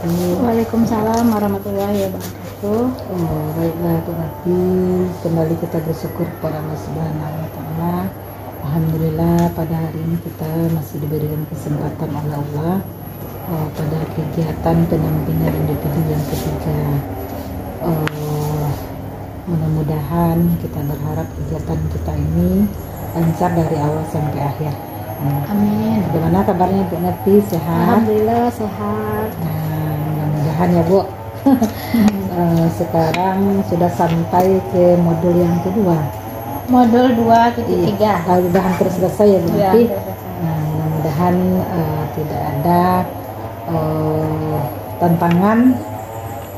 wabarakatuh. Waalaikumsalam warahmatullahi wabarakatuh. Baiklah Bu Nafi, kembali kita bersyukur kepada Allah Subhanahu wa Ta'ala. Alhamdulillah pada hari ini kita masih diberikan kesempatan oleh Allah pada kegiatan pendampingan individu yang ketiga. Mudah-mudahan kita berharap kegiatan kita ini lancar dari awal sampai akhir. Amin. Bagaimana kabarnya Bu Nafi, sehat? Alhamdulillah sehat. Nah, mudah-mudahan ya Bu. Sekarang sudah sampai ke modul yang kedua. Modul 2.3. Sudah hampir selesai ya Bu Ya, Nafi. Nah, mudah-mudahan tidak ada tantangan,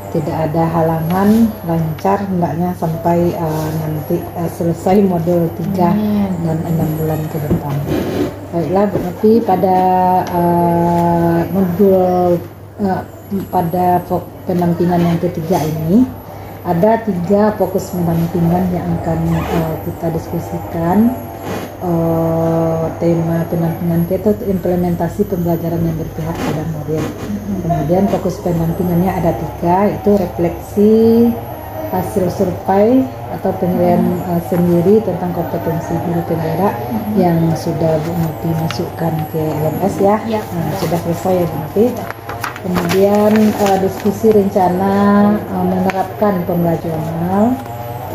tidak ada halangan, lancar hendaknya sampai nanti selesai modul 3 dan 6 bulan ke depan. Baiklah Bu Nafi, pada modul pada pendampingan yang ketiga ini ada 3 fokus pendampingan yang akan kita diskusikan. Tema pendampingan kita itu implementasi pembelajaran yang berpihak pada murid. Kemudian fokus pendampingannya ada 3, itu refleksi hasil survei atau penilaian sendiri tentang kompetensi guru penggerak yang sudah Bu Nafi masukkan ke LMS ya. Nah, sudah selesai ya Bu Nafi. Kemudian diskusi rencana menerapkan pembelajaran.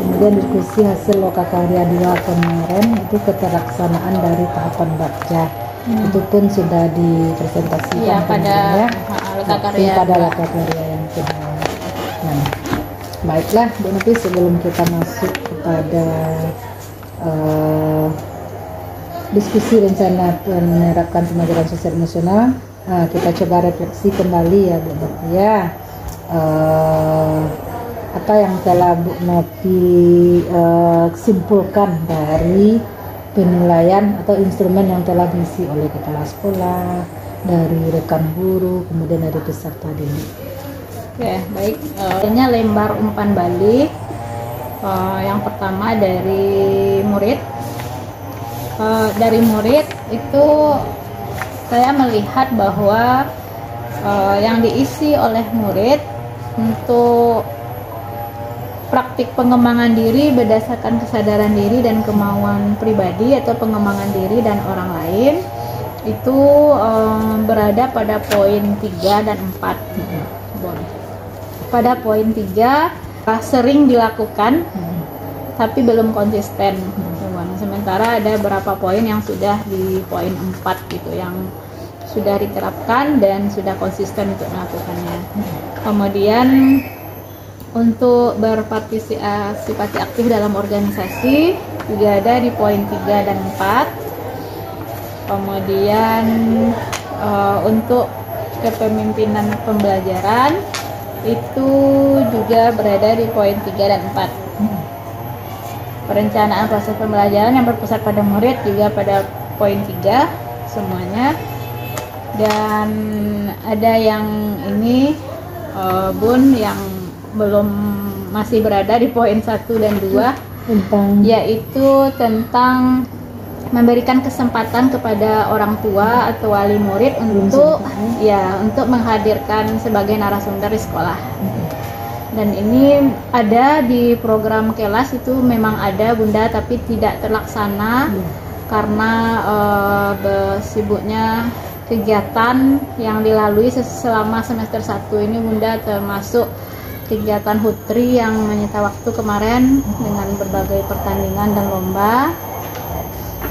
Kemudian diskusi hasil lokakarya 2 kemarin itu keterlaksanaan dari tahapan baca. Itu pun sudah dipresentasikan pada lokakarya yang kedua. Nah, baiklah Bu Nafi, sebelum kita masuk kepada diskusi rencana menerapkan pembelajaran sosial emosional, kita coba refleksi kembali ya Bu Nafi ya. Apa yang telah Bu Nafi simpulkan dari penilaian atau instrumen yang telah diisi oleh kepala sekolah, dari rekan guru, kemudian dari peserta didik. Oke, baik. Ini lembar umpan balik. Yang pertama dari murid. Dari murid itu saya melihat bahwa yang diisi oleh murid untuk praktik pengembangan diri berdasarkan kesadaran diri dan kemauan pribadi atau pengembangan diri dan orang lain itu berada pada poin 3 dan 4. Pada poin 3 sering dilakukan tapi belum konsisten. Sementara ada beberapa poin yang sudah di poin 4 gitu, yang sudah diterapkan dan sudah konsisten untuk melakukannya. Kemudian untuk berpartisipasi aktif dalam organisasi juga ada di poin 3 dan 4. Kemudian untuk kepemimpinan pembelajaran itu juga berada di poin 3 dan 4. Perencanaan proses pembelajaran yang berpusat pada murid juga pada poin 3 semuanya. Dan ada yang ini Bun yang belum masih berada di poin 1 dan 2 yaitu tentang memberikan kesempatan kepada orang tua atau wali murid untuk menghadirkan sebagai narasumber di sekolah. Dan ini ada di program kelas itu memang ada Bunda, tapi tidak terlaksana karena sibuknya kegiatan yang dilalui selama semester 1 ini Bunda, termasuk kegiatan Hutri yang menyita waktu kemarin dengan berbagai pertandingan dan lomba.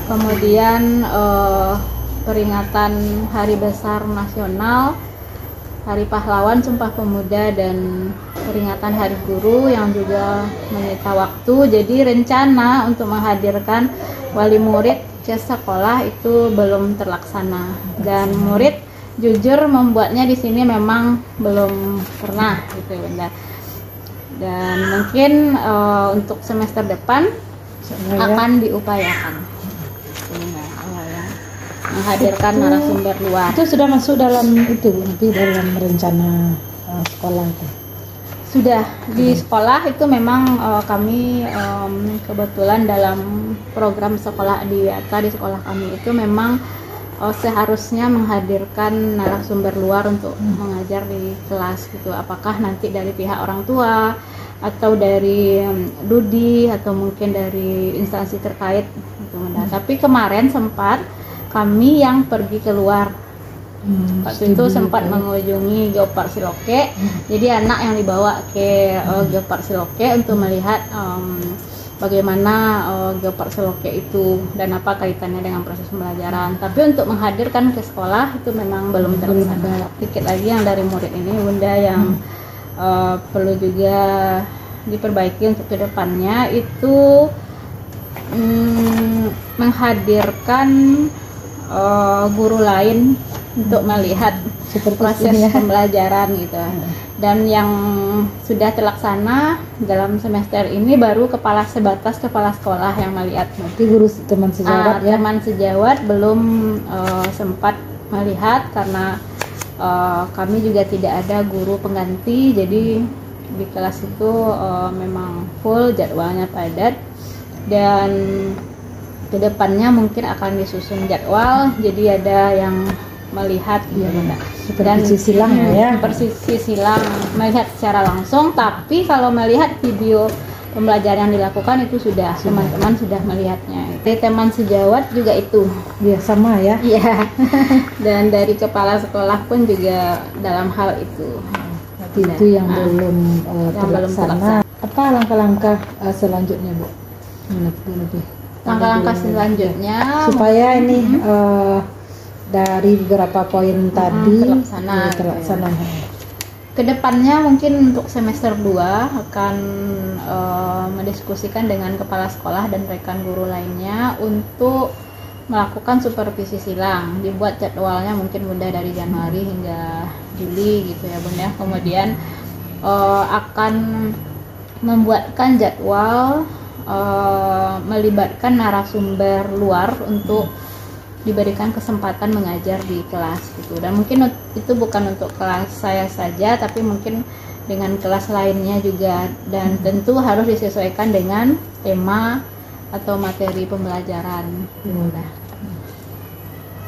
Kemudian peringatan Hari Besar Nasional, Hari Pahlawan, Sumpah Pemuda, dan peringatan Hari Guru yang juga menyita waktu. Jadi rencana untuk menghadirkan wali murid ke sekolah itu belum terlaksana, dan murid jujur membuatnya di sini memang belum pernah gitu Bunda. Dan mungkin untuk semester depan akan diupayakan menghadirkan narasumber luar. Itu sudah masuk dalam itu nanti dalam rencana sekolah itu. Sudah di sekolah itu memang kami kebetulan dalam program sekolah di WIATA di sekolah kami itu memang seharusnya menghadirkan narasumber luar untuk mengajar di kelas gitu. Apakah nanti dari pihak orang tua atau dari Dudi atau mungkin dari instansi terkait gitu. Nah, tapi kemarin sempat kami yang pergi keluar. Waktu itu sempat mengunjungi Geopark Siloke. Jadi anak yang dibawa ke Geopark Siloke untuk melihat bagaimana Geopark Siloke itu dan apa kaitannya dengan proses pembelajaran. Tapi untuk menghadirkan ke sekolah itu memang belum terlaksana. Sedikit lagi yang dari murid ini Bunda yang perlu juga diperbaiki untuk kedepannya itu menghadirkan guru lain untuk melihat proses pembelajaran gitu. Dan yang sudah terlaksana dalam semester ini baru kepala sekolah yang melihat. Nanti guru teman sejawat ya. Teman sejawat belum sempat melihat karena kami juga tidak ada guru pengganti, jadi di kelas itu memang full, jadwalnya padat, dan kedepannya mungkin akan disusun jadwal jadi ada yang melihat gitu Bunda. Seperti silang ya. Seperti silang melihat secara langsung, tapi kalau melihat video pembelajaran yang dilakukan itu sudah teman-teman sudah melihatnya. Dari teman sejawat juga itu. Ya sama ya. Iya. Dan dari kepala sekolah pun juga dalam hal itu. Itu yang belum terlaksana. Apa langkah-langkah selanjutnya, Bu? Lebih. Langkah-langkah selanjutnya supaya ini dari beberapa poin tadi terlaksana. Kedepannya mungkin untuk semester 2 akan mendiskusikan dengan kepala sekolah dan rekan guru lainnya untuk melakukan supervisi silang. Dibuat jadwalnya mungkin Bunda dari Januari hingga Juli gitu ya Bunda. Kemudian akan membuatkan jadwal melibatkan narasumber luar untuk diberikan kesempatan mengajar di kelas gitu. Dan mungkin itu bukan untuk kelas saya saja, tapi mungkin dengan kelas lainnya juga, dan tentu harus disesuaikan dengan tema atau materi pembelajaran.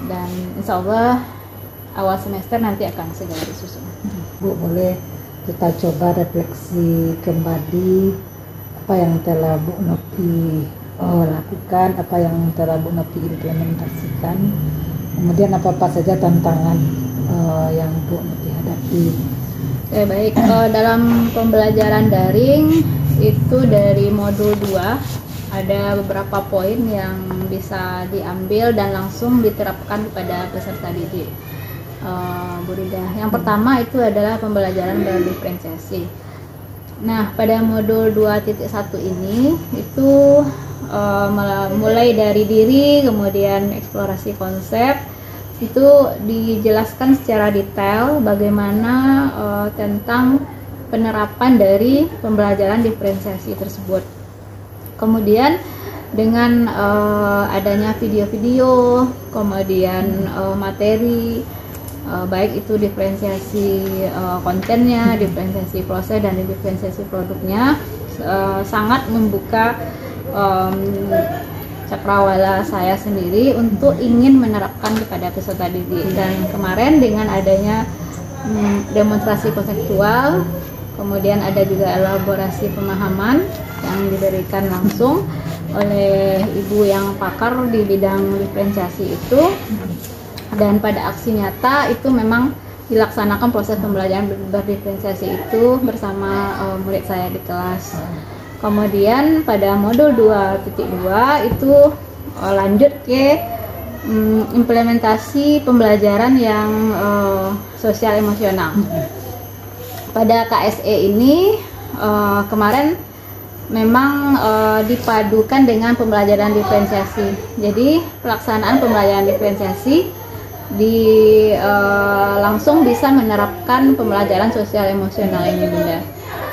Dan insya Allah awal semester nanti akan segera disusun. Bu, boleh kita coba refleksi kembali apa yang telah Bu Nopi lakukan, apa yang telah Bu Nopi implementasikan, kemudian apa saja tantangan yang Bu Nopi hadapi. Oke, baik. Dalam pembelajaran daring itu dari modul 2 ada beberapa poin yang bisa diambil dan langsung diterapkan kepada peserta didik. Bu Rida, yang pertama itu adalah pembelajaran berdiferensiasi. Nah, pada modul 2.1 ini itu mulai dari diri, kemudian eksplorasi konsep, itu dijelaskan secara detail bagaimana tentang penerapan dari pembelajaran diferensiasi tersebut. Kemudian dengan adanya video-video, kemudian materi, baik itu diferensiasi kontennya, diferensiasi proses, dan diferensiasi produknya, sangat membuka cakrawala saya sendiri untuk ingin menerapkan kepada peserta didik. Dan kemarin dengan adanya demonstrasi konseptual, kemudian ada juga elaborasi pemahaman yang diberikan langsung oleh ibu yang pakar di bidang diferensiasi itu, dan pada aksi nyata itu memang dilaksanakan proses pembelajaran berdiferensiasi itu bersama murid saya di kelas. Kemudian pada modul 2.2 itu lanjut ke implementasi pembelajaran yang sosial emosional. Pada KSE ini kemarin memang dipadukan dengan pembelajaran diferensiasi. Jadi pelaksanaan pembelajaran diferensiasi langsung bisa menerapkan pembelajaran sosial emosional ini Bunda.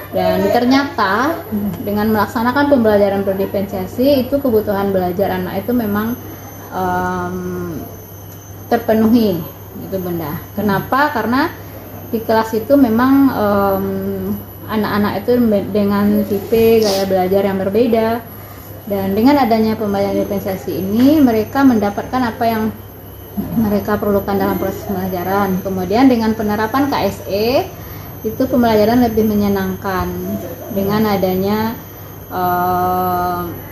Dan ternyata dengan melaksanakan pembelajaran berdiferensiasi itu kebutuhan belajar anak itu memang terpenuhi gitu Bunda. Kenapa? Karena di kelas itu memang anak-anak itu dengan tipe gaya belajar yang berbeda, dan dengan adanya pembelajaran diferensiasi ini mereka mendapatkan apa yang mereka perlukan dalam proses pembelajaran. Kemudian dengan penerapan KSE itu pembelajaran lebih menyenangkan dengan adanya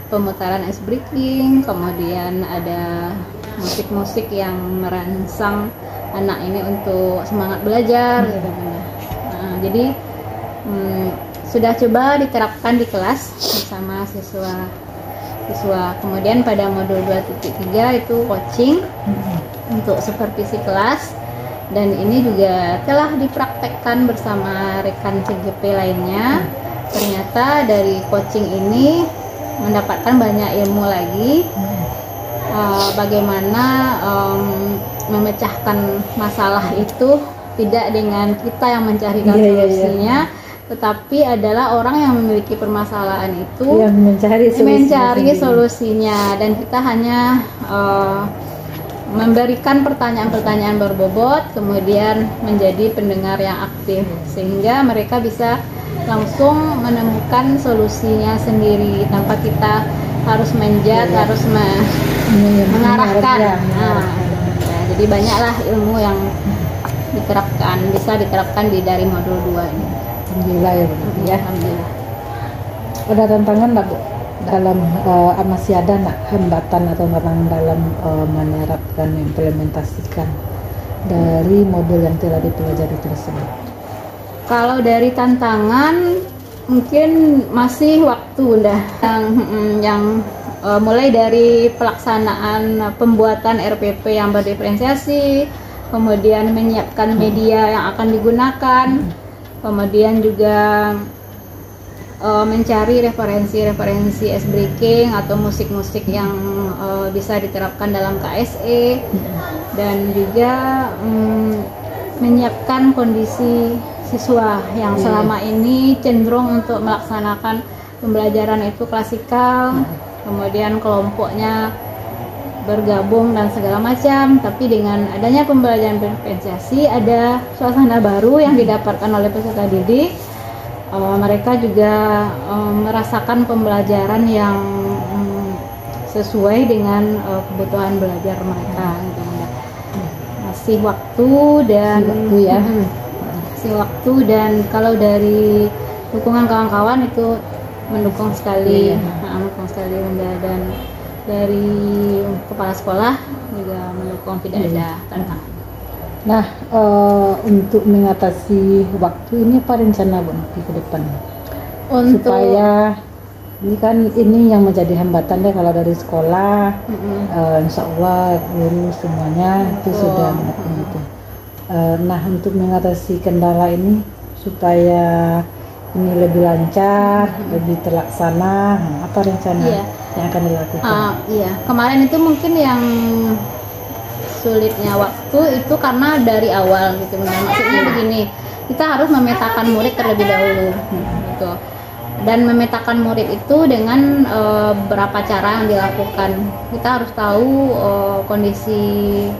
pemutaran ice breaking, kemudian ada musik-musik yang merangsang anak ini untuk semangat belajar gitu Bunda. Nah, jadi sudah coba diterapkan di kelas bersama siswa. Kemudian pada modul 2.3 itu coaching untuk supervisi kelas, dan ini juga telah dipraktekkan bersama rekan CGP lainnya. Ternyata dari coaching ini mendapatkan banyak ilmu lagi, bagaimana memecahkan masalah itu tidak dengan kita yang mencarikan solusinya, tetapi adalah orang yang memiliki permasalahan itu yang mencari solusinya, dan kita hanya memberikan pertanyaan-pertanyaan berbobot, kemudian menjadi pendengar yang aktif sehingga mereka bisa langsung menemukan solusinya sendiri tanpa kita harus harus mengarahkan. Jadi banyaklah ilmu yang bisa diterapkan dari modul 2 ini. Alhamdulillah ya. Alhamdulillah. Ada tantangan nggak Bu dalam masih ada nggak hambatan atau tantangan dalam menerapkan implementasikan dari modul yang telah dipelajari tersebut? Kalau dari tantangan mungkin masih waktu yang mulai dari pelaksanaan pembuatan RPP yang berdiferensiasi, kemudian menyiapkan media yang akan digunakan, kemudian juga mencari referensi ice breaking atau musik-musik yang bisa diterapkan dalam KSE, dan juga menyiapkan kondisi siswa yang selama ini cenderung untuk melaksanakan pembelajaran itu klasikal, kemudian kelompoknya bergabung dan segala macam, tapi dengan adanya pembelajaran diferensiasi ada suasana baru yang didapatkan oleh peserta didik. Mereka juga merasakan pembelajaran yang sesuai dengan kebutuhan belajar mereka. Masih waktu dan kalau dari dukungan kawan-kawan itu mendukung sekali, Bunda, dan dari kepala sekolah juga mendukung, tidak ada tantangan. Nah, untuk mengatasi waktu ini apa rencana Bu ke depan? Supaya ini yang menjadi hambatan deh kalau dari sekolah, insya Allah guru semuanya itu sudah mendukung itu. Nah, untuk mengatasi kendala ini supaya ini lebih lancar, lebih terlaksana, apa rencana yang akan dilakukan? Kemarin itu mungkin yang sulitnya waktu itu karena dari awal gitu. Maksudnya begini, kita harus memetakan murid terlebih dahulu gitu. Dan memetakan murid itu dengan beberapa cara yang dilakukan. Kita harus tahu kondisi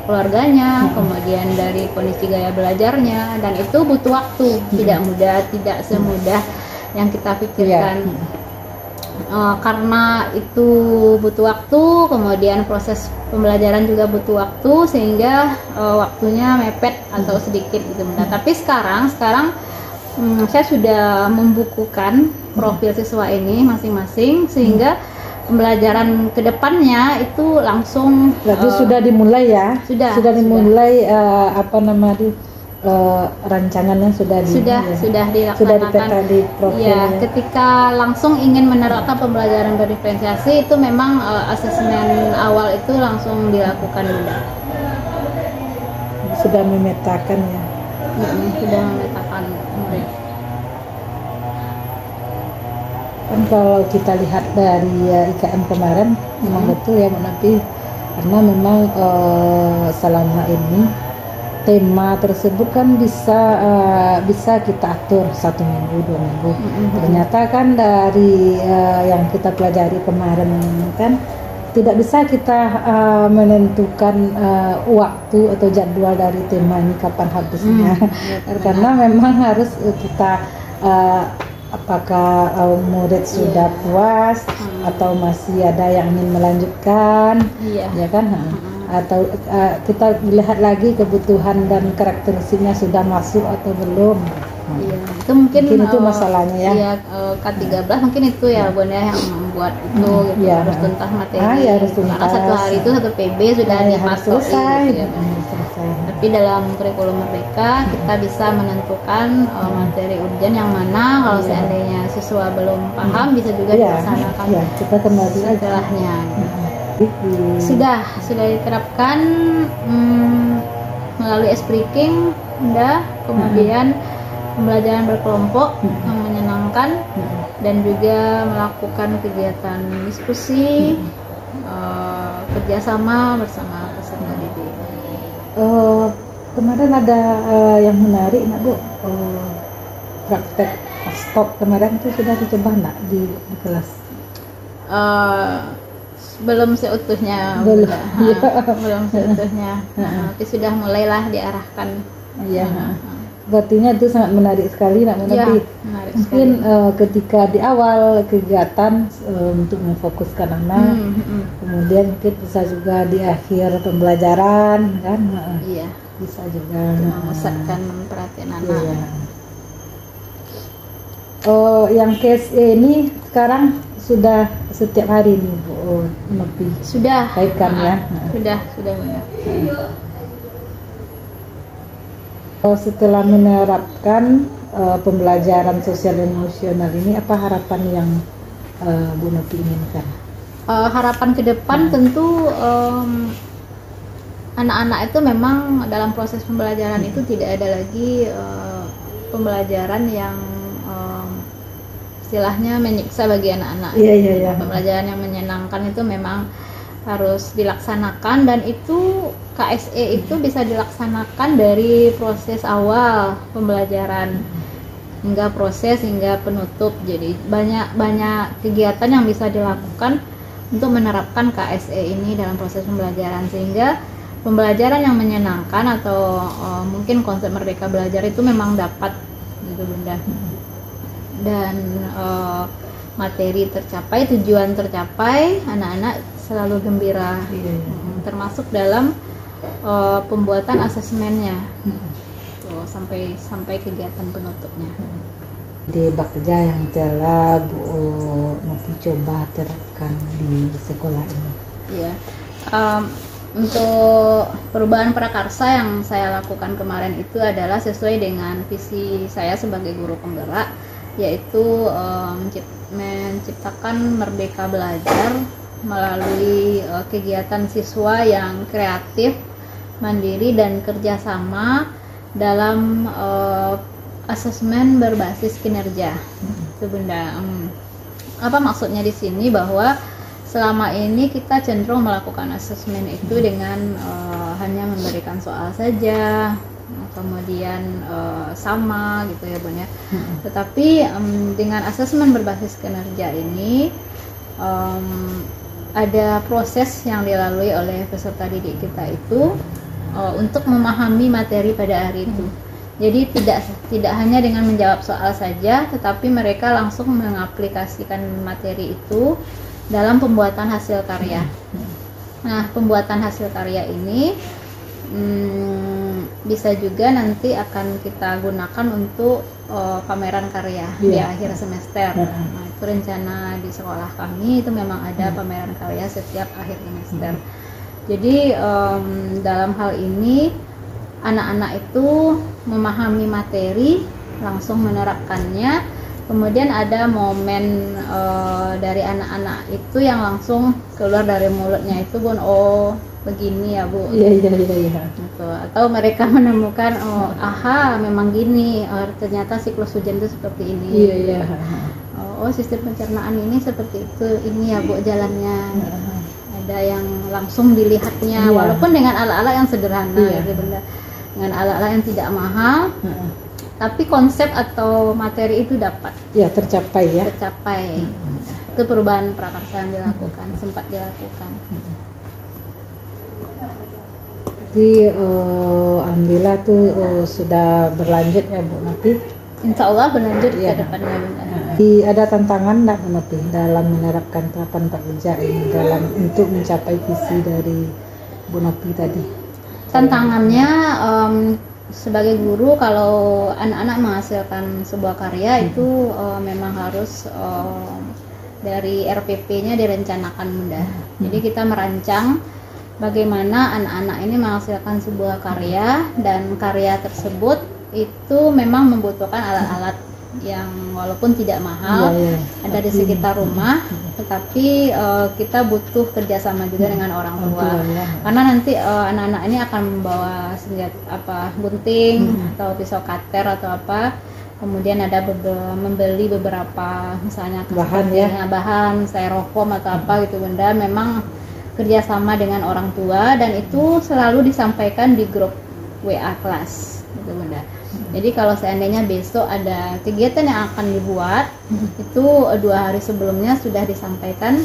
keluarganya, kemudian dari kondisi gaya belajarnya, dan itu butuh waktu, tidak mudah, tidak semudah yang kita pikirkan. Karena itu butuh waktu, kemudian proses pembelajaran juga butuh waktu, sehingga waktunya mepet atau sedikit gitu. Tapi sekarang saya sudah membukukan profil siswa ini masing-masing, sehingga pembelajaran kedepannya itu langsung sudah dimulai ya? Sudah dimulai rancangannya sudah dilaksanakan di profilnya. Ketika langsung ingin menerapkan pembelajaran berdiferensiasi itu memang asesmen awal itu langsung dilakukan dulu. Sudah memetakan ya. Sudah memetakan murid. Kan kalau kita lihat dari IKM kemarin memang betul ya Bu Nafi, karena memang selama ini tema tersebut kan bisa kita atur 1 minggu 2 minggu. Ternyata kan dari yang kita pelajari kemarin kan tidak bisa kita menentukan waktu atau jadwal dari tema ini kapan habisnya. Karena memang harus kita apakah murid sudah puas atau masih ada yang ingin melanjutkan, ya kan? atau kita lihat lagi kebutuhan dan karakteristiknya sudah masuk atau belum. Iya, itu mungkin itu masalahnya ya. Iya, K13 mungkin itu ya Bun ya yang membuat itu gitu, ya. harus tuntas materi. Ya, harus tuntas. Karena satu hari itu satu PB sudah dipatok selesai. Gitu, ya. Tapi dalam kurikulum Merdeka kita bisa menentukan materi urgen yang mana. Kalau seandainya siswa belum paham bisa juga dilaksanakan kita kembali setelahnya. Sudah diterapkan melalui S-Breaking, kemudian pembelajaran berkelompok yang menyenangkan, dan juga melakukan kegiatan diskusi, kerjasama bersama peserta didik. Kemarin ada yang menarik nak Bu, praktek stop kemarin itu sudah dicoba nak di kelas? Belum seutuhnya, belum seutuhnya, tapi sudah mulailah diarahkan. Berartinya itu sangat menarik sekali nak menarik. Mungkin ketika di awal kegiatan untuk memfokuskan anak, kemudian mungkin bisa juga di akhir pembelajaran kan, bisa juga memusatkan perhatian anak. Yang case ini sekarang sudah setiap hari nih Bu Nopi. Sudah kaitkan ya. Sudah. Setelah menerapkan pembelajaran sosial dan emosional ini, apa harapan yang Bu Nopi inginkan? Harapan ke depan tentu anak-anak itu memang dalam proses pembelajaran itu tidak ada lagi pembelajaran yang istilahnya menyiksa bagi anak-anak. Pembelajaran yang menyenangkan itu memang harus dilaksanakan, dan itu KSE itu bisa dilaksanakan dari proses awal pembelajaran hingga penutup. Jadi banyak kegiatan yang bisa dilakukan untuk menerapkan KSE ini dalam proses pembelajaran, sehingga pembelajaran yang menyenangkan atau mungkin konsep Merdeka Belajar itu memang dapat gitu Bunda. Dan materi tercapai, tujuan tercapai, anak-anak selalu gembira, termasuk dalam pembuatan asesmennya, sampai kegiatan penutupnya. Di Bakja yang telah Bu Nopi coba terapkan di sekolah ini. Untuk perubahan prakarsa yang saya lakukan kemarin itu adalah sesuai dengan visi saya sebagai guru penggerak, yaitu menciptakan Merdeka Belajar melalui kegiatan siswa yang kreatif, mandiri, dan kerjasama dalam asesmen berbasis kinerja. Itu Bunda. Apa maksudnya di sini? Bahwa selama ini kita cenderung melakukan asesmen itu dengan hanya memberikan soal saja, kemudian sama gitu ya Bun ya. Tetapi dengan asesmen berbasis kinerja ini ada proses yang dilalui oleh peserta didik kita itu untuk memahami materi pada hari itu. Jadi tidak hanya dengan menjawab soal saja, tetapi mereka langsung mengaplikasikan materi itu dalam pembuatan hasil karya. Nah, pembuatan hasil karya ini bisa juga nanti akan kita gunakan untuk pameran karya di akhir semester. Nah, itu rencana di sekolah kami itu memang ada pameran karya setiap akhir semester. Jadi dalam hal ini anak-anak itu memahami materi, langsung menerapkannya. Kemudian ada momen dari anak-anak itu yang langsung keluar dari mulutnya itu Bun, oh begini ya Bu. Iya. Gitu. Atau mereka menemukan aha memang gini, ternyata siklus hujan itu seperti ini. Iya. Oh sistem pencernaan ini seperti itu, ini ya Bu jalannya. Ada yang langsung dilihatnya, walaupun dengan alat-alat yang sederhana, gitu Bunda. Dengan alat-alat yang tidak mahal. Tapi konsep atau materi itu dapat tercapai. Itu perubahan prakarsa yang dilakukan, sempat dilakukan. Jadi alhamdulillah tuh sudah berlanjut ya Bu Nopi. Insya Allah berlanjut ke depannya. Ada tantangan nggak Bu Nopi dalam menerapkan tahapan Pak Kerja ini dalam untuk mencapai visi dari Bu Nopi tadi? Tantangannya sebagai guru, kalau anak-anak menghasilkan sebuah karya itu memang harus dari RPP-nya direncanakan Bunda. Jadi kita merancang bagaimana anak-anak ini menghasilkan sebuah karya, dan karya tersebut itu memang membutuhkan alat-alat yang walaupun tidak mahal, ada di sekitar rumah, tetapi kita butuh kerjasama juga dengan orang tua, karena nanti anak-anak ini akan membawa senjata gunting atau pisau cutter atau apa, kemudian ada membeli beberapa misalnya bahan styrofoam atau apa gitu Bunda. Memang kerjasama dengan orang tua, dan itu selalu disampaikan di grup WA kelas gitu Bunda. Jadi kalau seandainya besok ada kegiatan yang akan dibuat, itu 2 hari sebelumnya sudah disampaikan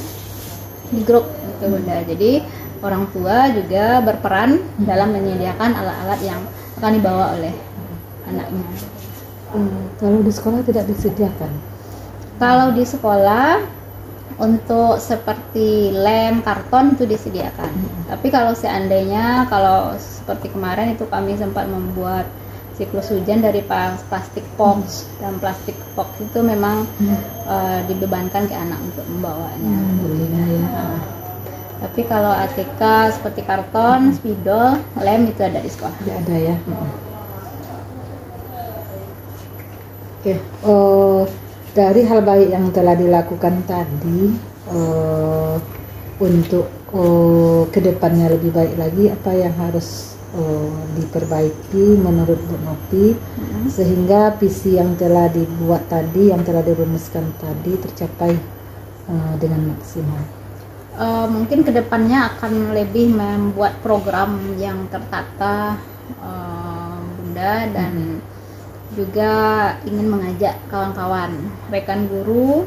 di grup gitu Bunda. Jadi orang tua juga berperan dalam menyediakan alat-alat yang akan dibawa oleh anaknya. Kalau di sekolah tidak disediakan? Kalau di sekolah untuk seperti lem, karton itu disediakan. Tapi kalau seandainya, kalau seperti kemarin itu kami sempat membuat siklus hujan dari plastik box, dan plastik box itu memang dibebankan ke anak untuk membawanya. Tapi kalau ATK seperti karton, spidol, lem itu ada di sekolah. Ada ya. Oke. Dari hal baik yang telah dilakukan tadi, untuk kedepannya lebih baik lagi, apa yang harus diperbaiki menurut Bu Nopi sehingga visi yang telah dibuat tadi, yang telah dirumuskan tadi tercapai dengan maksimal? Mungkin kedepannya akan lebih membuat program yang tertata Bunda, dan juga ingin mengajak kawan-kawan, rekan guru,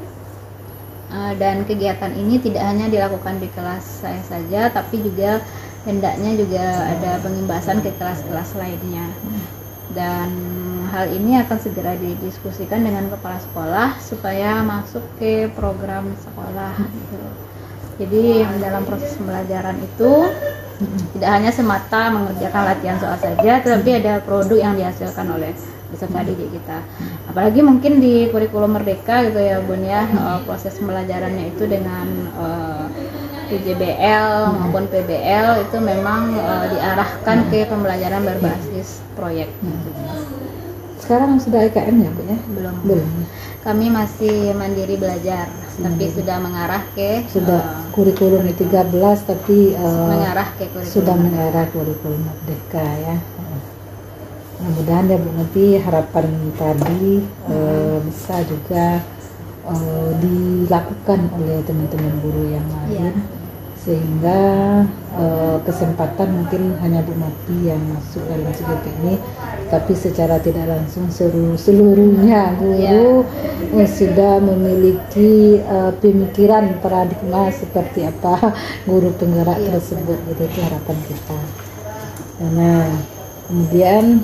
dan kegiatan ini tidak hanya dilakukan di kelas saya saja, tapi juga hendaknya juga ada pengimbasan ke kelas-kelas lainnya. Dan hal ini akan segera didiskusikan dengan kepala sekolah supaya masuk ke program sekolah gitu. Jadi dalam proses pembelajaran itu tidak hanya semata mengerjakan latihan soal saja, tetapi ada produk yang dihasilkan oleh peserta didik kita. Apalagi mungkin di kurikulum Merdeka gitu ya Bun ya, proses pembelajarannya itu dengan PJBL maupun PBL itu memang diarahkan ke pembelajaran berbasis proyek. Sekarang sudah IKM ya Bu ya? Belum. Kami masih mandiri belajar, tapi sudah mengarah ke kurikulum 13, tapi mengarah ke kurikulum sudah mengarah kurikulum Merdeka ya. Mudah-mudahan ya Bu Nopi, harapan tadi bisa juga dilakukan oleh teman-teman guru yang lain, sehingga kesempatan mungkin hanya Bu Nopi yang masuk dalam CGP ini, tapi secara tidak langsung seluruhnya guru sudah memiliki pemikiran paradigma seperti apa guru penggerak tersebut, gitu. Itu harapan kita. Nah, kemudian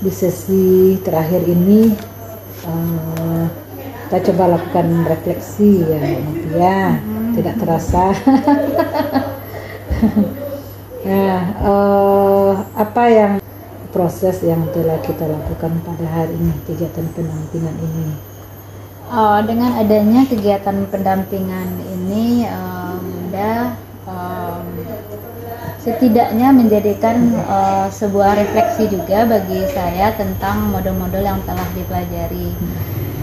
di sesi terakhir ini kita coba lakukan refleksi ya Bu Nopi ya, tidak terasa. Nah, apa yang proses yang telah kita lakukan pada hari ini, kegiatan pendampingan ini? Dengan adanya kegiatan pendampingan ini, setidaknya menjadikan sebuah refleksi juga bagi saya tentang model-model yang telah dipelajari,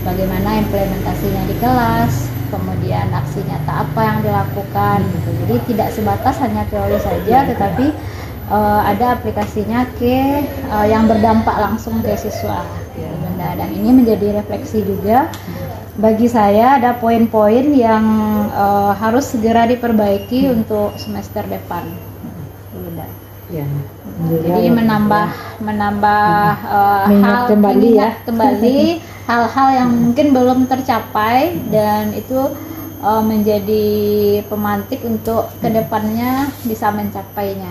bagaimana implementasinya di kelas, kemudian aksi nyata apa yang dilakukan gitu. Jadi tidak sebatas hanya teori saja, tetapi ada aplikasinya ke yang berdampak langsung ke siswa gitu, dan ini menjadi refleksi juga bagi saya. Ada poin-poin yang harus segera diperbaiki untuk semester depan. Ya, jadi menambah hal kembali ya, kembali hal-hal yang mungkin belum tercapai, dan itu menjadi pemantik untuk kedepannya bisa mencapainya.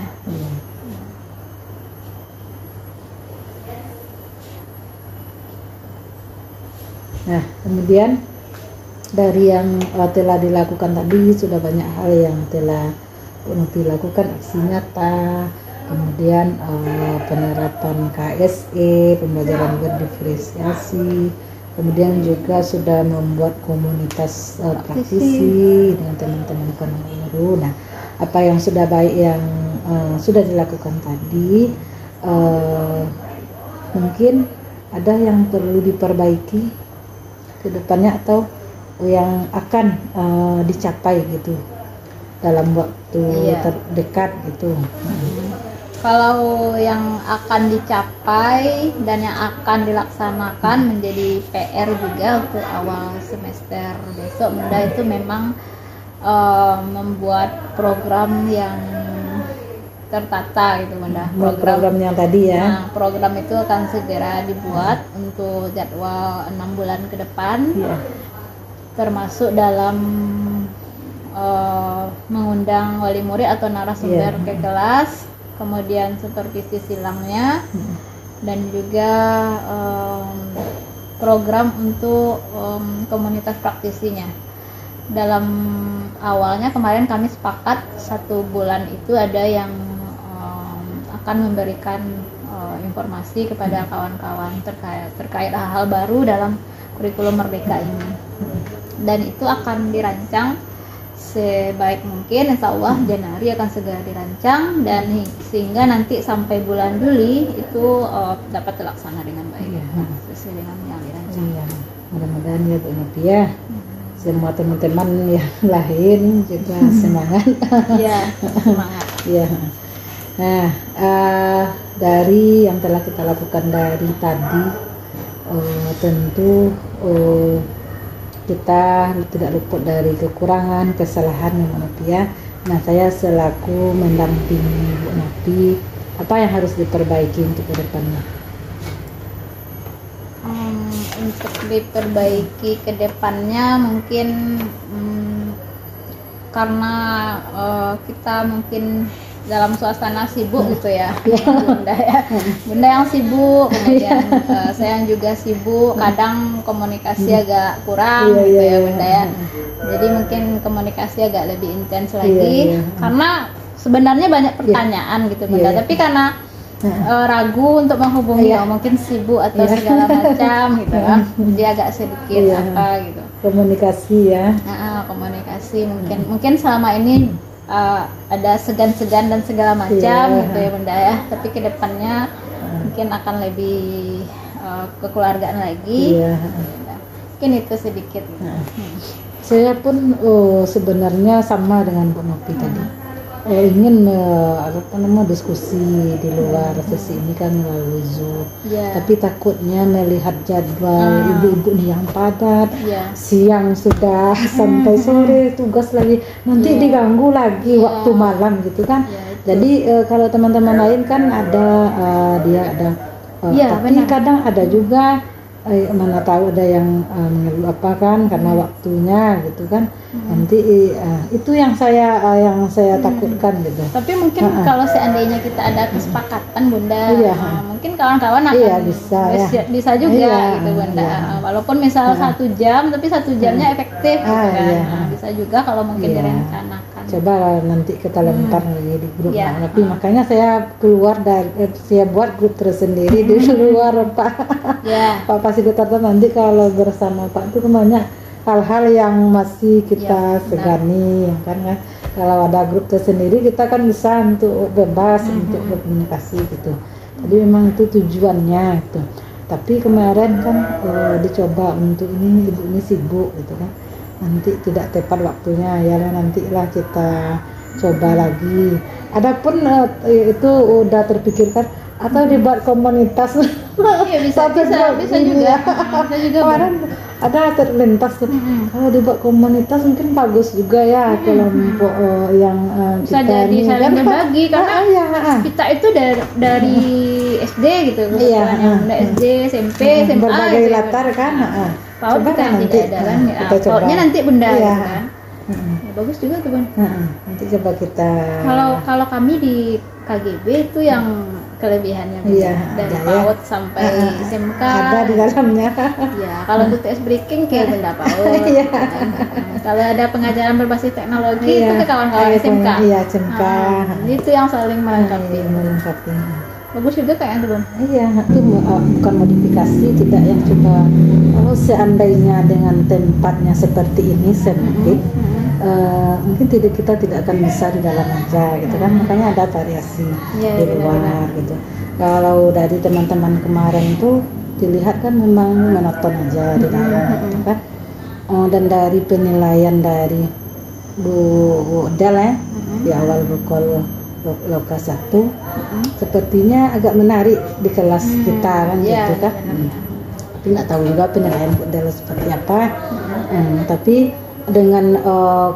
Nah, kemudian dari yang telah dilakukan tadi, sudah banyak hal yang telah Nopi lakukan aksi nyata, kemudian penerapan KSE, pembelajaran berdiferensiasi, kemudian juga sudah membuat komunitas praktisi dengan teman-teman guru. Nah, apa yang sudah baik yang sudah dilakukan tadi, mungkin ada yang perlu diperbaiki ke depannya atau yang akan dicapai gitu dalam waktu terdekat gitu. Kalau yang akan dicapai dan yang akan dilaksanakan menjadi PR juga untuk awal semester besok, Bunda, itu memang membuat program yang tertata gitu, Bunda. Program yang tadi ya. Nah, program itu akan segera dibuat untuk jadwal 6 bulan ke depan, termasuk dalam mengundang wali murid atau narasumber ke kelas, kemudian supervisi silangnya, dan juga program untuk komunitas praktisinya. Dalam awalnya kemarin kami sepakat 1 bulan itu ada yang akan memberikan informasi kepada kawan-kawan terkait hal-hal baru dalam kurikulum Merdeka ini, dan itu akan dirancang sebaik mungkin. Insya Allah Januari akan segera dirancang dan sehingga nanti sampai bulan Juli itu dapat terlaksana dengan baik, sesuai dengan yang dirancang. Iya, mudah-mudahan ya Bu Nopi ya. Semua teman-teman yang lain juga semangat. Iya, semangat. Iya. Nah, dari yang telah kita lakukan dari tadi, tentu kita tidak luput dari kekurangan, kesalahan yang Nopi ya. Nah, saya selaku mendampingi Bu Nopi, apa yang harus diperbaiki untuk ke depannya? Untuk diperbaiki ke depannya mungkin karena kita mungkin dalam suasana sibuk gitu ya, Bunda ya. Bunda yang sibuk, kemudian saya yang juga sibuk, kadang komunikasi agak kurang gitu ya Bunda ya. Jadi mungkin komunikasi agak lebih intens lagi, karena sebenarnya banyak pertanyaan gitu Bunda, tapi karena ragu untuk menghubungi, mungkin sibuk atau segala macam gitu kan, jadi agak sedikit gitu. Komunikasi ya. Komunikasi mungkin selama ini ada segan-segan dan segala macam gitu ya Bunda ya, tapi kedepannya mungkin akan lebih kekeluargaan lagi. Mungkin itu sedikit gitu. Saya pun sebenarnya sama dengan Bu Nopi tadi, ingin diskusi di luar sesi ini kan melalui Zoom, tapi takutnya melihat jadwal ibu-ibu nih yang padat, siang sudah sampai sore tugas lagi, nanti diganggu lagi waktu malam gitu kan. Jadi kalau teman-teman lain kan ada dia ada, tapi benar. Kadang ada juga mana tahu ada yang apa kan karena waktunya gitu kan. Nanti itu yang saya takutkan gitu. Tapi mungkin kalau seandainya kita ada kesepakatan Bunda, mungkin kawan-kawan akan bisa juga gitu Bunda. Walaupun misal 1 jam, tapi 1 jamnya efektif gitu kan. Bisa juga kalau mungkin direncanakan. Coba nanti kita lempar lagi di grup. Tapi makanya saya keluar dari saya buat grup tersendiri di luar Pak. Pak Fasilitator nanti kalau bersama Pak itu banyak hal-hal yang masih kita segani, kan. Kalau ada grup tersendiri kita kan bisa untuk bebas untuk berkomunikasi gitu. Jadi memang itu tujuannya gitu. Tapi kemarin kan dicoba untuk ini ibu ini sibuk gitu kan. Nanti tidak tepat waktunya, ya nantilah kita coba lagi. Adapun itu udah terpikirkan atau dibuat komunitas. Bisa juga. Kemarin ada terlintas tuh. Kalau dibuat komunitas mungkin bagus juga ya, kelompok yang bisa kita jadi saling kan berbagi karena kita itu dari SD gitu, dari SD, SMP, SMA berbagai gitu, latar kan. PAUD kita nanti ada kan, PAUD-nya nanti Bunda gitu kan. Bagus juga tuh Bun. Nanti coba kita. Kalau kami di KGB itu yang kelebihannya Iya, dari ada ya. PAUD sampai SMK. Ada di dalamnya. Ya, kalau untuk TS breaking kayak benda PAUD. Iya. Kalau ada pengajaran berbasis teknologi Iya. itu ke kawan-kawan Iya, SMK. Iya, SMK. Itu yang saling melengkapi. Iya, melengkapi. Bagus juga kayaknya dulu. Iya, itu bukan modifikasi, tidak yang coba. Kalau seandainya dengan tempatnya seperti ini sempit, mungkin kita tidak akan bisa di dalam aja, gitu kan? Makanya ada variasi Iya, di luar, gitu. Kalau dari teman-teman kemarin itu dilihat kan memang monoton aja di dalam, gitu kan? Dan dari penilaian dari Bu Del ya, di awal Bukol Loka 1 sepertinya agak menarik di kelas kita kan, iya, gitu kan. Tapi nggak tahu juga penilaian Bu Del seperti apa. Tapi dengan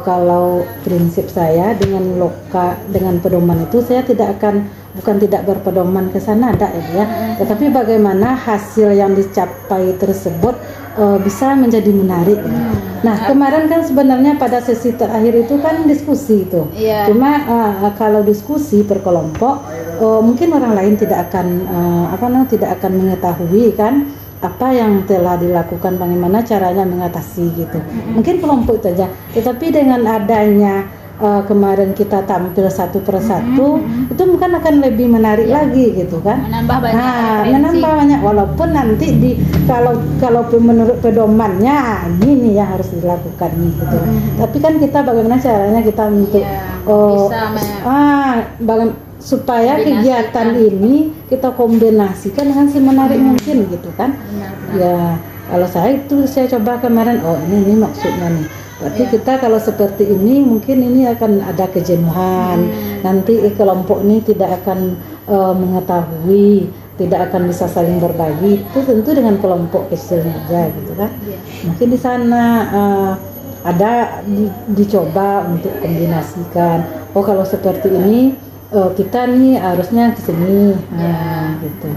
kalau prinsip saya dengan Loka, dengan pedoman itu saya bukan tidak berpedoman ke sana, ada ya, tetapi bagaimana hasil yang dicapai tersebut bisa menjadi menarik. Nah, kemarin kan sebenarnya pada sesi terakhir itu kan diskusi itu. Iya. Cuma kalau diskusi per kelompok, mungkin orang lain tidak akan mengetahui kan apa yang telah dilakukan, bagaimana caranya mengatasi gitu. Mungkin kelompok itu aja. Tetapi dengan adanya kemarin kita tampil satu persatu, itu mungkin akan lebih menarik lagi gitu kan. Menambah banyak referensi. Menambah banyak, walaupun nanti kalau menurut pedomannya ini nih yang harus dilakukan nih gitu. Tapi kan kita bagaimana caranya kita untuk supaya kegiatan ini kita kombinasikan dengan semenarik mungkin gitu kan. Ya, kalau saya coba kemarin, ini maksudnya nih. Berarti kita kalau seperti ini mungkin ini akan ada kejenuhan. Nanti kelompok ini tidak akan mengetahui, tidak akan bisa saling berbagi. Itu tentu dengan kelompok kecilnya aja gitu kan. Mungkin di sana ada dicoba untuk kombinasikan. Kalau seperti ini kita nih harusnya ke sini, gitu.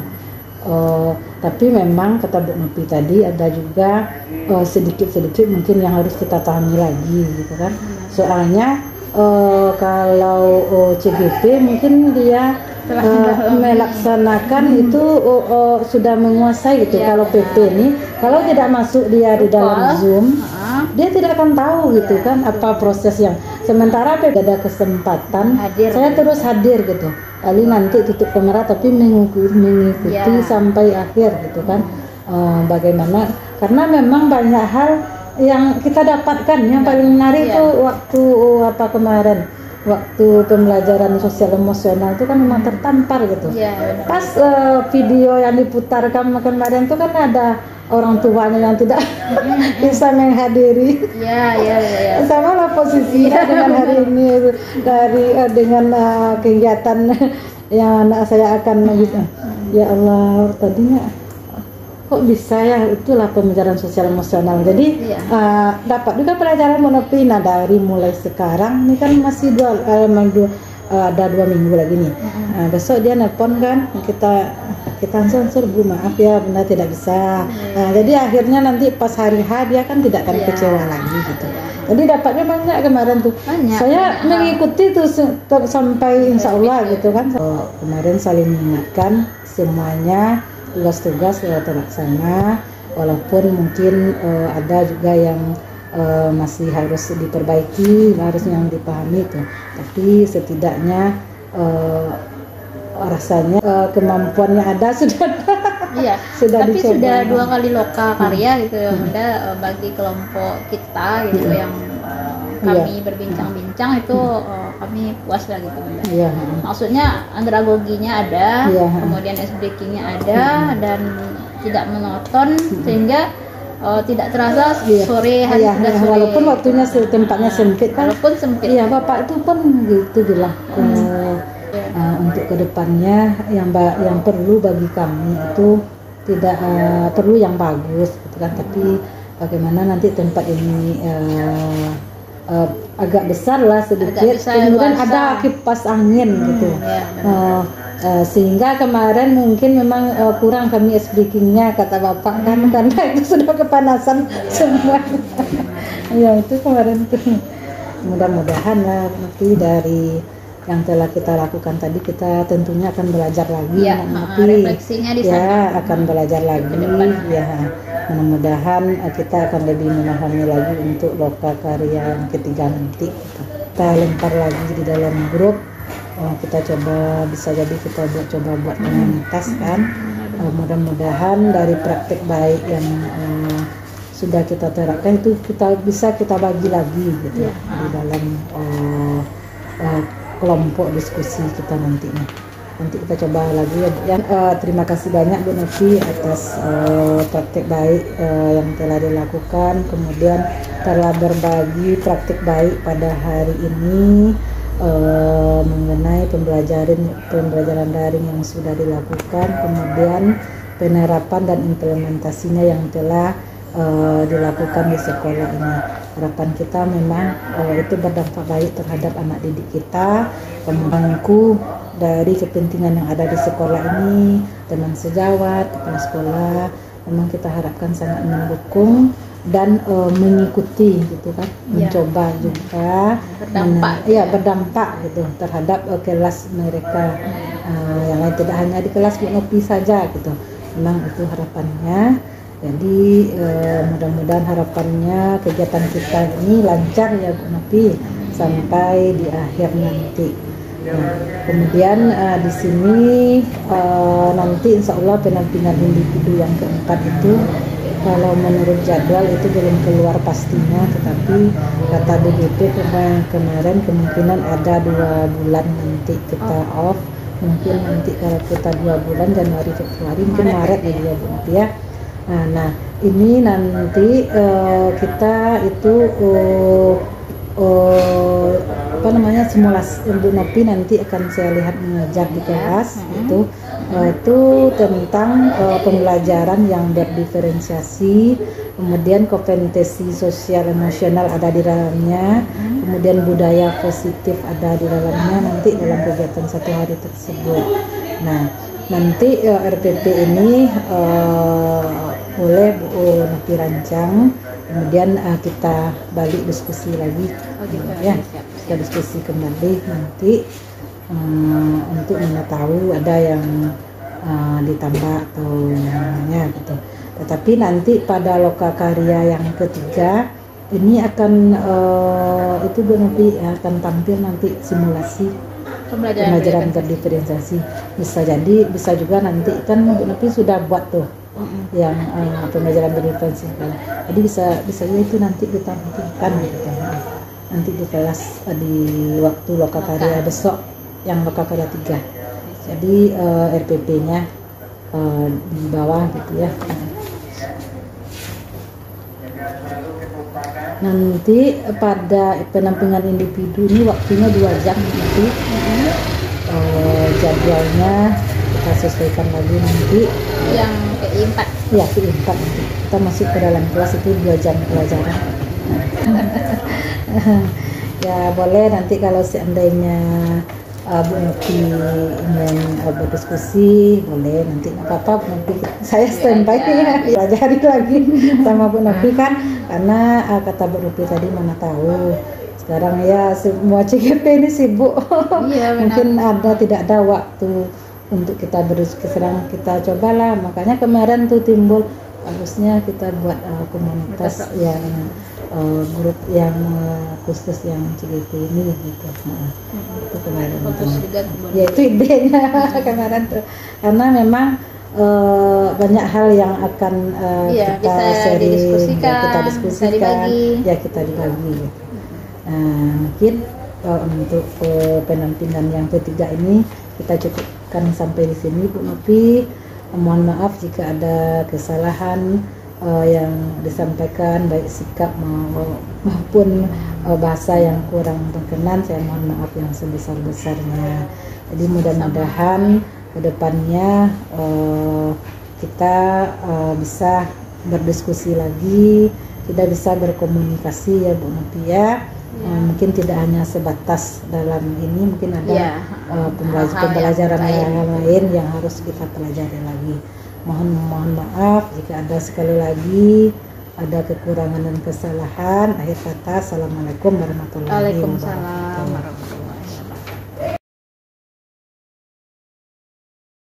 Tapi memang kata Bu Nopi tadi ada juga sedikit-sedikit mungkin yang harus kita pahami lagi gitu kan. Soalnya kalau CGP mungkin dia melaksanakan itu sudah menguasai gitu. Kalau PP ini kalau tidak masuk dia di dalam Zoom, dia tidak akan tahu gitu kan apa proses yang. Sementara PP ada kesempatan saya terus hadir gitu. Kali nanti tutup kamera tapi mengikuti sampai akhir gitu kan. Bagaimana, karena memang banyak hal yang kita dapatkan. Yang paling menarik itu waktu kemarin waktu pembelajaran sosial emosional itu kan memang tertampar gitu. Pas video yang diputarkan kemarin itu kan ada orang tuanya yang tidak bisa menghadiri. Sama lah posisinya dengan hari ini dengan kegiatan yang anak saya akan ya Allah, tadinya kok bisa ya, itulah pembelajaran sosial emosional. Jadi dapat juga pelajaran monopi. Nah, dari mulai sekarang ini kan masih ada 2 minggu lagi nih. Besok dia nelpon kan, kita ansur Bu, maaf ya benar tidak bisa. Jadi akhirnya nanti pas hari H dia kan tidak akan kecewa lagi gitu. Jadi dapatnya banyak kemarin tuh. Saya mengikuti tuh sampai insya Allah gitu kan. Kemarin saling mengingatkan semuanya, tugas-tugas terlaksana, walaupun mungkin ada juga yang masih harus diperbaiki, harus yang dipahami itu. Tapi setidaknya rasanya kemampuan yang ada sudah tapi dicoba. Sudah 2 kali loka karya gitu ya, ada bagi kelompok kita gitu yang kami berbincang-bincang itu kami puas lah gitu. Maksudnya andragoginya ada, kemudian ice breakingnya ada, dan tidak monoton sehingga tidak terasa sore hari sudah sore. Walaupun waktunya tempatnya sempit kan. Walaupun sempit. Iya, Bapak itu pun gitu bilang. Untuk kedepannya yang perlu bagi kami itu tidak perlu yang bagus gitu kan, tapi bagaimana nanti tempat ini agak besar lah sedikit, kemudian ada kipas angin gitu. Sehingga kemarin mungkin memang kurang kami ice breakingnya kata Bapak kan, karena itu sudah kepanasan semua. Ya itu kemarin tuh. Mudah-mudahan lah nanti dari yang telah kita lakukan tadi, kita tentunya akan belajar lagi, Ya, refleksinya di sana. ya akan belajar lagi ya. Mudah-mudahan kita akan lebih memahami lagi untuk lokakarya yang ketiga nanti. Kita lempar lagi di dalam grup. Kita coba, bisa jadi kita coba buat komunitas kan. Mudah-mudahan dari praktek baik yang sudah kita terapkan itu kita bagi lagi gitu ya, di dalam kelompok diskusi kita nantinya. Nanti kita coba lagi ya. Terima kasih banyak Bu Novi atas praktek baik yang telah dilakukan, kemudian telah berbagi praktek baik pada hari ini mengenai pembelajaran daring yang sudah dilakukan, kemudian penerapan dan implementasinya yang telah dilakukan di sekolah ini. Harapan kita memang itu berdampak baik terhadap anak didik kita, pemangku dari kepentingan yang ada di sekolah ini, teman sejawat, kepala sekolah. Memang kita harapkan sangat mendukung dan mengikuti gitu kan, mencoba juga berdampak gitu terhadap kelas mereka, yang lain, tidak hanya di kelas Bu Novi saja gitu. Memang itu harapannya. Jadi mudah-mudahan harapannya kegiatan kita ini lancar ya Bu Novi sampai di akhir nanti. Kemudian di sini nanti insya Allah penampingan individu yang keempat itu, kalau menurut jadwal itu belum keluar pastinya, tetapi kata DGP kemarin kemungkinan ada 2 bulan nanti kita off. Mungkin nanti kalau kita 2 bulan, Januari, Februari, mungkin Maret ya Bu Novi ya. Nah ini nanti kita itu simulasi Bu Novi nanti akan saya lihat mengajar di kelas itu tentang pembelajaran yang berdiferensiasi, kemudian kompetensi sosial emosional ada di dalamnya, kemudian budaya positif ada di dalamnya nanti dalam kegiatan 1 hari tersebut. Nah nanti RPP ini boleh Bu Novi rancang, kemudian kita balik diskusi lagi ya, kita diskusi kembali nanti untuk mengetahui ada yang ditambah atau ya gitu. Tetapi nanti pada lokakarya yang ketiga ini akan itu Bu Novi akan tampil nanti simulasi pembelajaran terdiferensiasi. Bisa juga nanti kan Bu Novi sudah buat tuh yang pembelajaran berdiferensiasi. Jadi bisa juga itu nanti ditampilkan gitu. Nanti di kelas di waktu lokakarya besok yang lokakarya 3. Jadi RPP-nya di bawah gitu ya. Nanti pada penampingan individu ini waktunya 2 jam nanti. Jadwalnya kita sesuaikan lagi nanti. Yang PI 4. Ya, PI 4 nanti. Kita masuk ke dalam kelas itu 2 jam pelajaran. Ya boleh nanti kalau seandainya Bu Novi ingin berdiskusi, boleh nanti nggak apa-apa, nanti saya standby ya pelajari lagi sama Bu Novi kan, karena kata Bu Novi tadi mana tahu sekarang ya semua CGP ini sibuk. Mungkin tidak ada waktu untuk kita berdiskusi. Sekarang kita cobalah, makanya kemarin tuh timbul harusnya kita buat komunitas yang grup yang khusus yang CGP ini gitu. Itu kemarin ya itu idenya kemarin tuh, karena memang banyak hal yang akan kita sharing, kita diskusikan, kita dibagi gitu. Mungkin untuk penampingan yang ketiga ini kita cukupkan sampai di sini Bu Novi. Mohon maaf jika ada kesalahan yang disampaikan, baik sikap maupun bahasa yang kurang berkenan, saya mohon maaf yang sebesar-besarnya. Jadi mudah-mudahan kedepannya kita bisa berdiskusi lagi, kita bisa berkomunikasi ya Bu Novi ya. Mungkin tidak hanya sebatas dalam ini, mungkin ada pembelajaran yang lain yang harus kita pelajari lagi. Mohon maaf jika ada sekali lagi ada kekurangan dan kesalahan. Akhir kata, assalamualaikum warahmatullahi wabarakatuh.